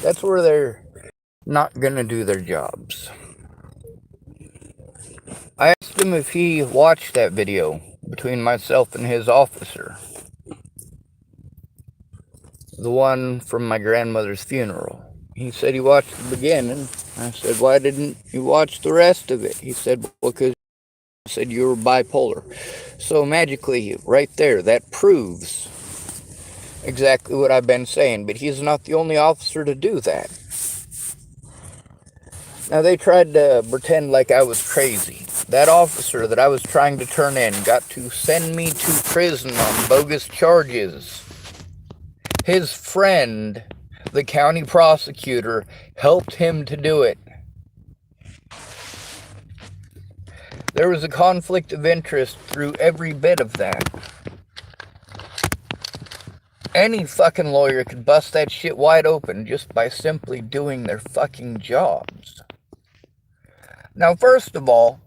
That's where they're not going to do their jobs. I asked him if he watched that video between myself and his officer. The one from my grandmother's funeral. He said he watched the beginning. I said, why didn't you watch the rest of it? He said, well, because you said you were bipolar. So magically, right there, that proves exactly what I've been saying. But he's not the only officer to do that. Now, they tried to pretend like I was crazy. That officer that I was trying to turn in got to send me to prison on bogus charges. His friend, the county prosecutor, helped him to do it. There was a conflict of interest through every bit of that. Any fucking lawyer could bust that shit wide open just by simply doing their fucking jobs. Now, first of all,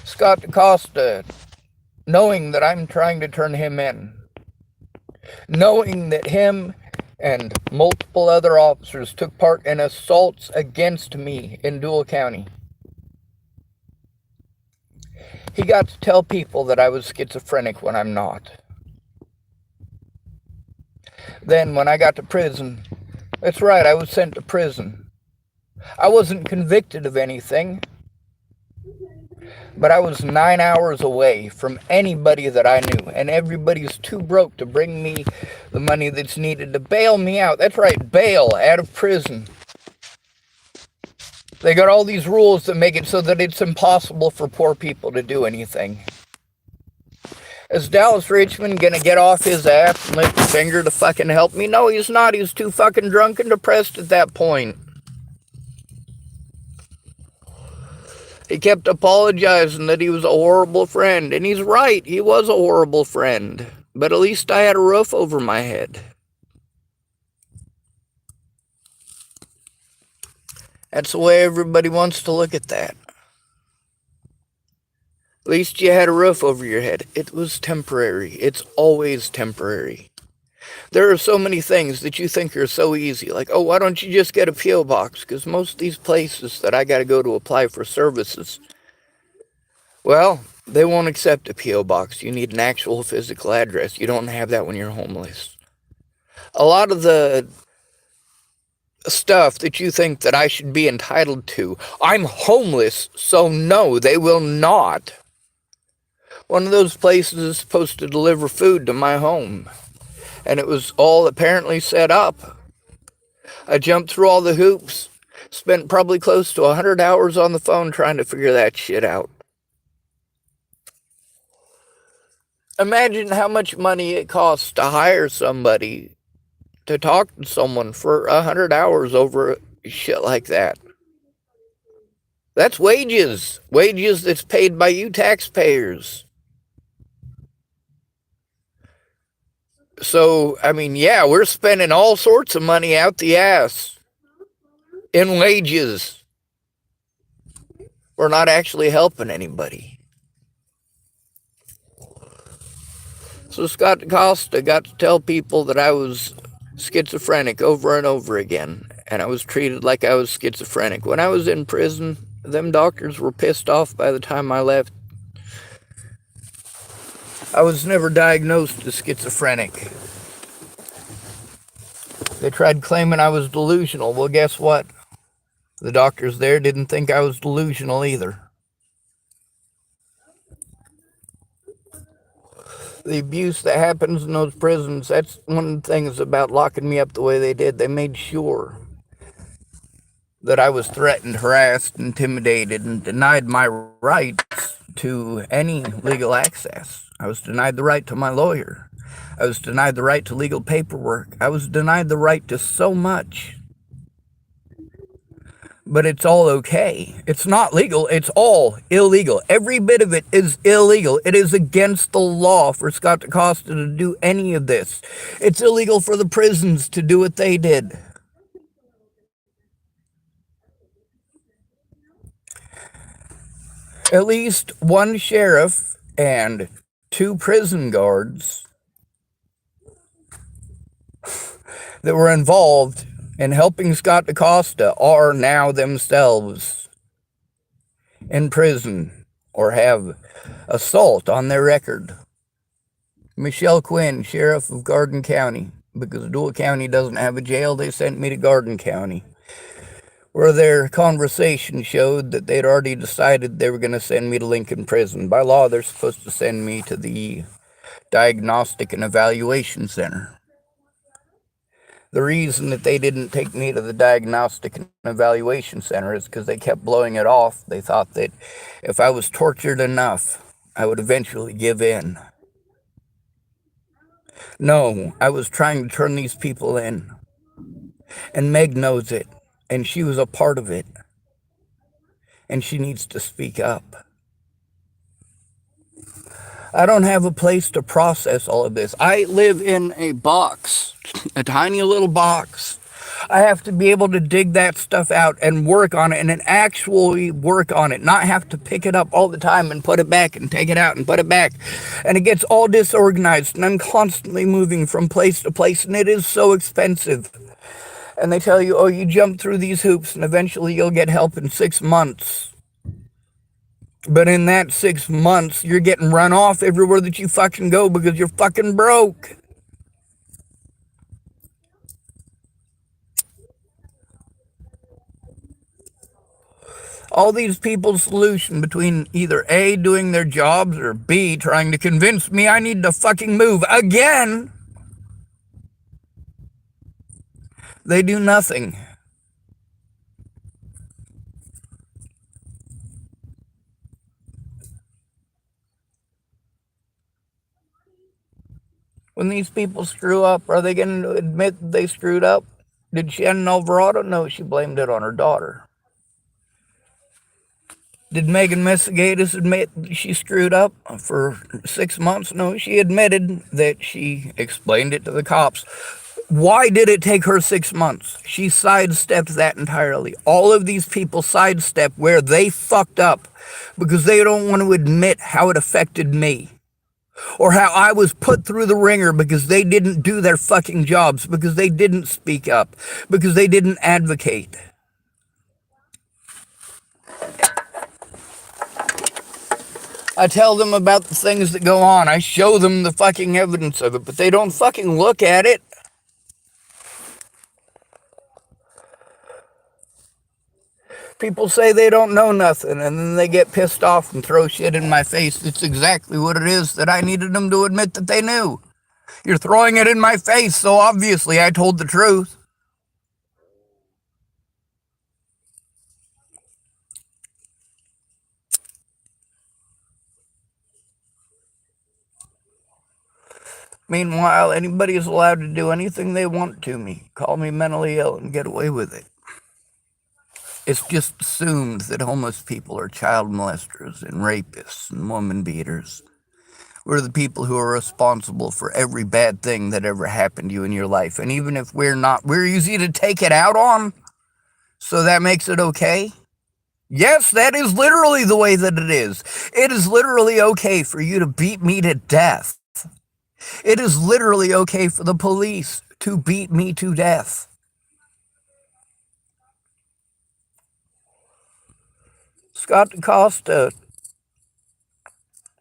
Scott Decoste, knowing that I'm trying to turn him in, knowing that him and multiple other officers took part in assaults against me in Dual County, he got to tell people that I was schizophrenic when I'm not. Then, when I got to prison, that's right, I was sent to prison. I wasn't convicted of anything, but I was 9 hours away from anybody that I knew, and everybody's too broke to bring me the money that's needed to bail me out. That's right, bail out of prison. They got all these rules that make it so that it's impossible for poor people to do anything. Is Dallas Richmond gonna get off his ass and lift a finger to fucking help me? No, he's not. He's too fucking drunk and depressed at that point. He kept apologizing that he was a horrible friend. And he's right, he was a horrible friend. But at least I had a roof over my head. That's the way everybody wants to look at that. At least you had a roof over your head. It was temporary. It's always temporary. There are so many things that you think are so easy. Like, oh, why don't you just get a P.O. box? Because most of these places that I got to go to apply for services, well, they won't accept a P.O. box. You need an actual physical address. You don't have that when you're homeless. A lot of the stuff that you think that I should be entitled to, I'm homeless, so no, they will not. One of those places is supposed to deliver food to my home, and it was all apparently set up. I jumped through all the hoops, spent probably close to 100 hours on the phone trying to figure that shit out. Imagine how much money it costs to hire somebody to talk to someone for 100 hours over shit like that. That's wages. Wages that's paid by you taxpayers. So, I mean, yeah, we're spending all sorts of money out the ass in wages. We're not actually helping anybody. So Scott Decoste got to tell people that I was schizophrenic over and over again, and I was treated like I was schizophrenic. When I was in prison, them doctors were pissed off by the time I left. I was never diagnosed as schizophrenic. They tried claiming I was delusional. Well, guess what? The doctors there didn't think I was delusional either. The abuse that happens in those prisons, that's one of the things about locking me up the way they did. They made sure that I was threatened, harassed, intimidated, and denied my rights to any legal access. I was denied the right to my lawyer. I was denied the right to legal paperwork. I was denied the right to so much. But it's all okay. It's not legal. It's all illegal. Every bit of it is illegal. It is against the law for Scott Decoste to do any of this. It's illegal for the prisons to do what they did. At least one sheriff and 2 prison guards that were involved in helping Scott Decoste are now themselves in prison or have assault on their record. Michelle Quinn, sheriff of Garden County, because Deuel County doesn't have a jail, they sent me to Garden County, where their conversation showed that they'd already decided they were going to send me to Lincoln Prison. By law, they're supposed to send me to the Diagnostic and Evaluation Center. The reason that they didn't take me to the Diagnostic and Evaluation Center is because they kept blowing it off. They thought that if I was tortured enough, I would eventually give in. No, I was trying to turn these people in. And Meg knows it, and she was a part of it. And she needs to speak up. I don't have a place to process all of this. I live in a box, a tiny little box. I have to be able to dig that stuff out and work on it and actually work on it, not have to pick it up all the time and put it back and take it out and put it back. And it gets all disorganized, and I'm constantly moving from place to place, and it is so expensive. And they tell you, oh, you jump through these hoops and eventually you'll get help in 6 months. But in that 6 months, you're getting run off everywhere that you fucking go because you're fucking broke. All these people's solution between either A, doing their jobs, or B, trying to convince me I need to fucking move again. They do nothing. When these people screw up, are they going to admit that they screwed up? Did Shannon Alvarado? No, she blamed it on her daughter. Did Megan Messigatis admit she screwed up for 6 months? No, she admitted that she explained it to the cops. Why did it take her 6 months? She sidestepped that entirely. All of these people sidestep where they fucked up because they don't want to admit how it affected me. Or how I was put through the ringer because they didn't do their fucking jobs, because they didn't speak up, because they didn't advocate. I tell them about the things that go on. I show them the fucking evidence of it, but they don't fucking look at it. People say they don't know nothing, and then they get pissed off and throw shit in my face. It's exactly what it is that I needed them to admit that they knew. You're throwing it in my face, so obviously I told the truth. Meanwhile, anybody is allowed to do anything they want to me. Call me mentally ill and get away with it. It's just assumed that homeless people are child molesters and rapists and woman beaters. We're the people who are responsible for every bad thing that ever happened to you in your life. And even if we're not, we're easy to take it out on. So that makes it okay? Yes, that is literally the way that it is. It is literally okay for you to beat me to death. It is literally okay for the police to beat me to death. Scott Decoste,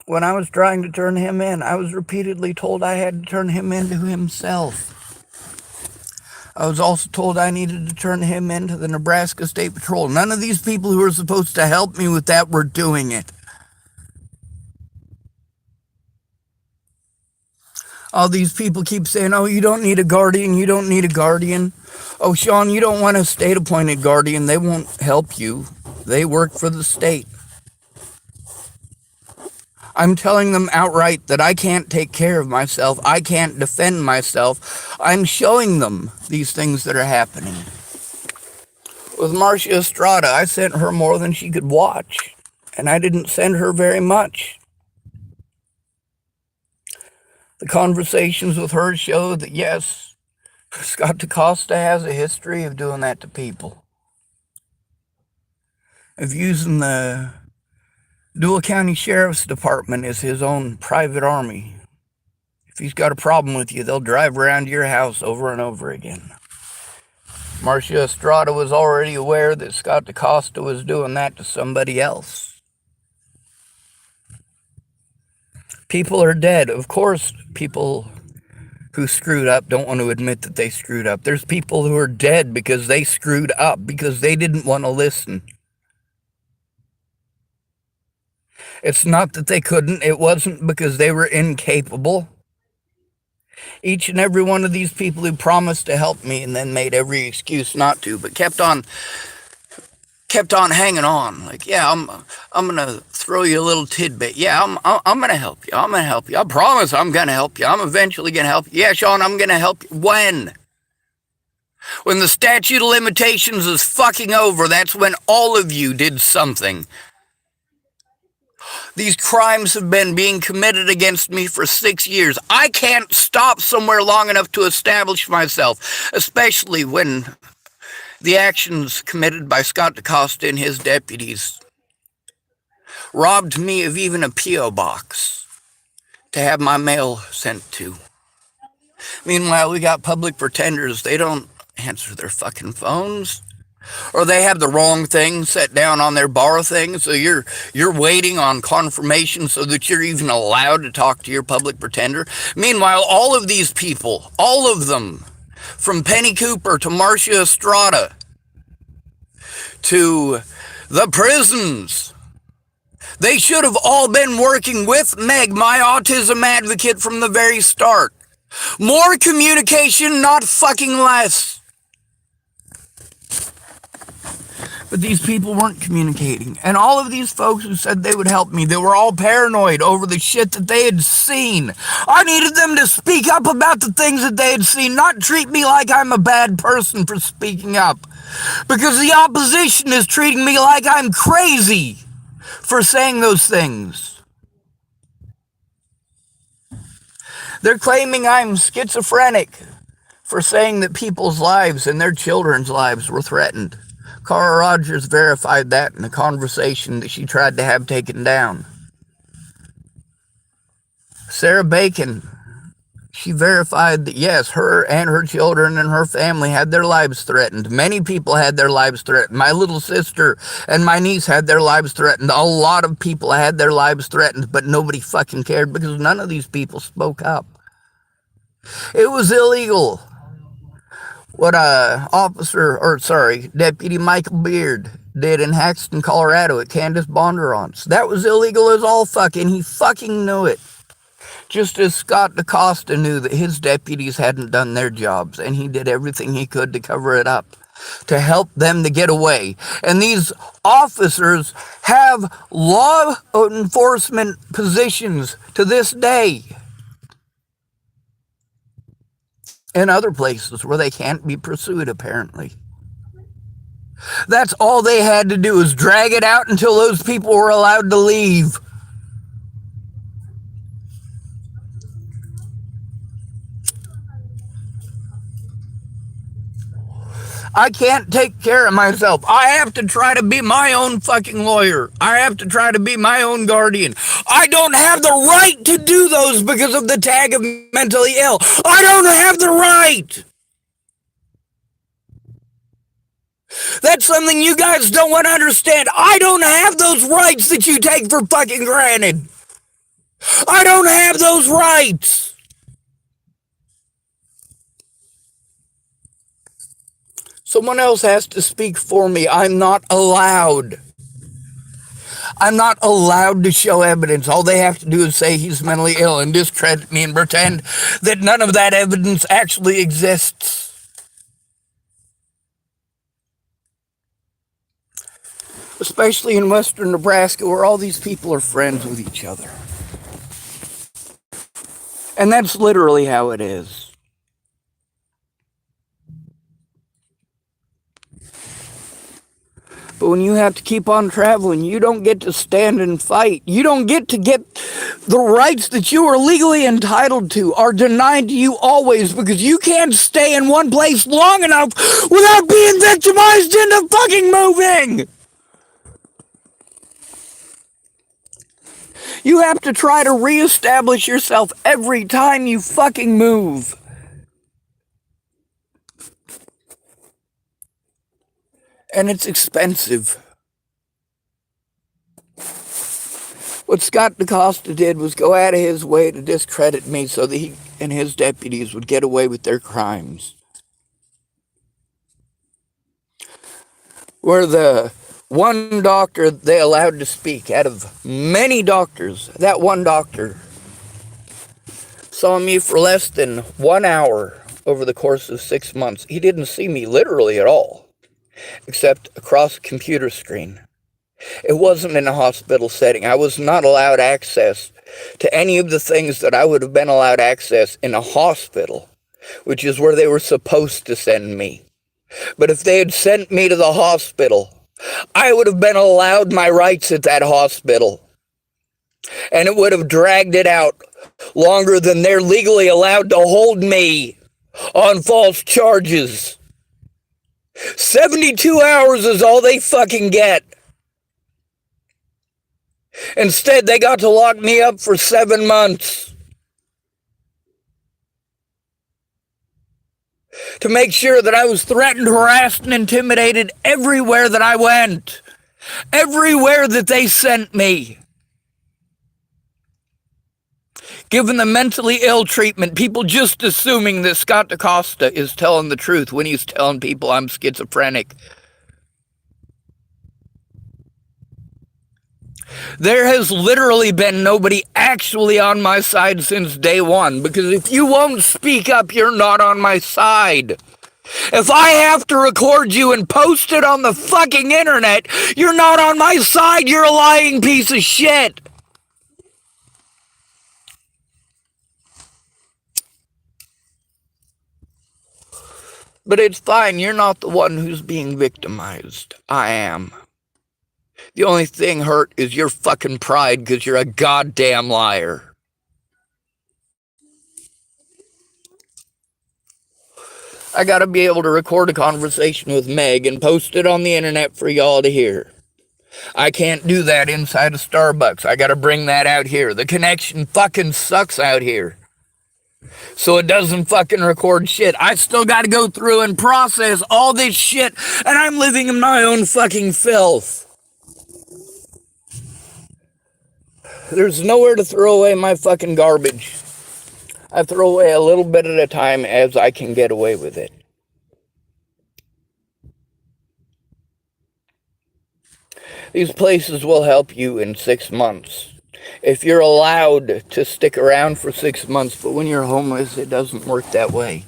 when I was trying to turn him in, I was repeatedly told I had to turn him into himself. I was also told I needed to turn him into the Nebraska State Patrol. None of these people who are supposed to help me with that were doing it. All these people keep saying, oh, you don't need a guardian, you don't need a guardian. Oh, Sean, you don't want a state-appointed guardian. They won't help you. They work for the state. I'm telling them outright that I can't take care of myself. I can't defend myself. I'm showing them these things that are happening. With Marcia Estrada, I sent her more than she could watch, and I didn't send her very much. The conversations with her show that, yes, Scott Decoste has a history of doing that to people. Of using the Deuel County Sheriff's Department as his own private army. he's got a problem with you, they'll drive around your house over and over again. Marcia Estrada was already aware that Scott Decoste was doing that to somebody else. People are dead. Of course, people who screwed up don't want to admit that they screwed up. There's people who are dead because they screwed up, because they didn't want to listen. It's not that they couldn't. It wasn't because they were incapable. Each and every one of these people who promised to help me and then made every excuse not to, but kept on hanging on. Like, yeah, I'm gonna throw you a little tidbit. Yeah, I'm gonna help you. I'm gonna help you. I promise I'm gonna help you. I'm eventually gonna help you. Yeah, Sean, I'm gonna help you. When? When the statute of limitations is fucking over, that's when all of you did something. These crimes have been being committed against me for 6 years. I can't stop somewhere long enough to establish myself, especially when the actions committed by Scott Decoste and his deputies robbed me of even a P.O. box to have my mail sent to. Meanwhile, we got public pretenders. They don't answer their fucking phones. Or they have the wrong thing set down on their bar thing, so you're waiting on confirmation so that you're even allowed to talk to your public pretender. Meanwhile, all of these people, all of them, from Penny Cooper to Marcia Estrada to the prisons, they should have all been working with Meg, my autism advocate, from the very start. More communication, not fucking less. But these people weren't communicating. And all of these folks who said they would help me, they were all paranoid over the shit that they had seen. I needed them to speak up about the things that they had seen, not treat me like I'm a bad person for speaking up. Because the opposition is treating me like I'm crazy for saying those things. They're claiming I'm schizophrenic for saying that people's lives and their children's lives were threatened. Cara Rogers verified that in a conversation that she tried to have taken down. Sarah Bacon, she verified that yes, her and her children and her family had their lives threatened. Many people had their lives threatened. My little sister and my niece had their lives threatened. A lot of people had their lives threatened, but nobody fucking cared because none of these people spoke up. It was illegal. What Deputy Michael Beard did in Haxton, Colorado at Candace Bondurant's. That was illegal as all fuck, and he fucking knew it. Just as Scott Decoste knew that his deputies hadn't done their jobs, and he did everything he could to cover it up, to help them to get away. And these officers have law enforcement positions to this day. In other places where they can't be pursued, apparently. That's all they had to do, is drag it out until those people were allowed to leave. I can't take care of myself. I have to try to be my own fucking lawyer. I have to try to be my own guardian. I don't have the right to do those because of the tag of mentally ill. I don't have the right. That's something you guys don't want to understand. I don't have those rights that you take for fucking granted. I don't have those rights. Someone else has to speak for me. I'm not allowed. I'm not allowed to show evidence. All they have to do is say he's mentally ill and discredit me and pretend that none of that evidence actually exists. Especially in western Nebraska, where all these people are friends with each other. And that's literally how it is. But when you have to keep on traveling, you don't get to stand and fight. You don't get the rights that you are legally entitled to are denied to you always because you can't stay in one place long enough without being victimized into fucking moving. You have to try to reestablish yourself every time you fucking move. And it's expensive. What Scott Decoste did was go out of his way to discredit me so that he and his deputies would get away with their crimes. Where the one doctor they allowed to speak out of many doctors, that one doctor saw me for less than 1 hour over the course of 6 months. He didn't see me literally at all, except across a computer screen. It wasn't in a hospital setting. I was not allowed access to any of the things that I would have been allowed access in a hospital, which is where they were supposed to send me. But if they had sent me to the hospital, I would have been allowed my rights at that hospital. And it would have dragged it out longer than they're legally allowed to hold me on false charges. 72 hours is all they fucking get. Instead, they got to lock me up for 7 months to make sure that I was threatened, harassed, and intimidated everywhere that I went, everywhere that they sent me. Given the mentally ill treatment, people just assuming that Scott Decoste is telling the truth when he's telling people I'm schizophrenic. There has literally been nobody actually on my side since day one, because if you won't speak up, you're not on my side. If I have to record you and post it on the fucking internet, you're not on my side, you're a lying piece of shit. But it's fine, you're not the one who's being victimized. I am. The only thing hurt is your fucking pride because you're a goddamn liar. I gotta be able to record a conversation with Meg and post it on the internet for y'all to hear. I can't do that inside of Starbucks. I gotta bring that out here. The connection fucking sucks out here. So it doesn't fucking record shit. I still gotta go through and process all this shit, and I'm living in my own fucking filth. There's nowhere to throw away my fucking garbage. I throw away a little bit at a time as I can get away with it. These places will help you in 6 months. If you're allowed to stick around for 6 months, but when you're homeless, it doesn't work that way.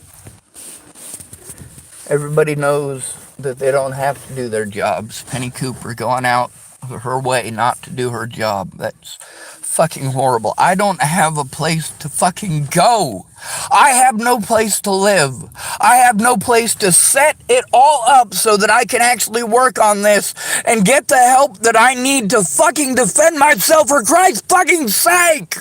Everybody knows that they don't have to do their jobs. Penny Cooper going out of her way not to do her job. That's fucking horrible. I don't have a place to fucking go. I have no place to live. I have no place to set it all up so that I can actually work on this and get the help that I need to fucking defend myself for Christ's fucking sake.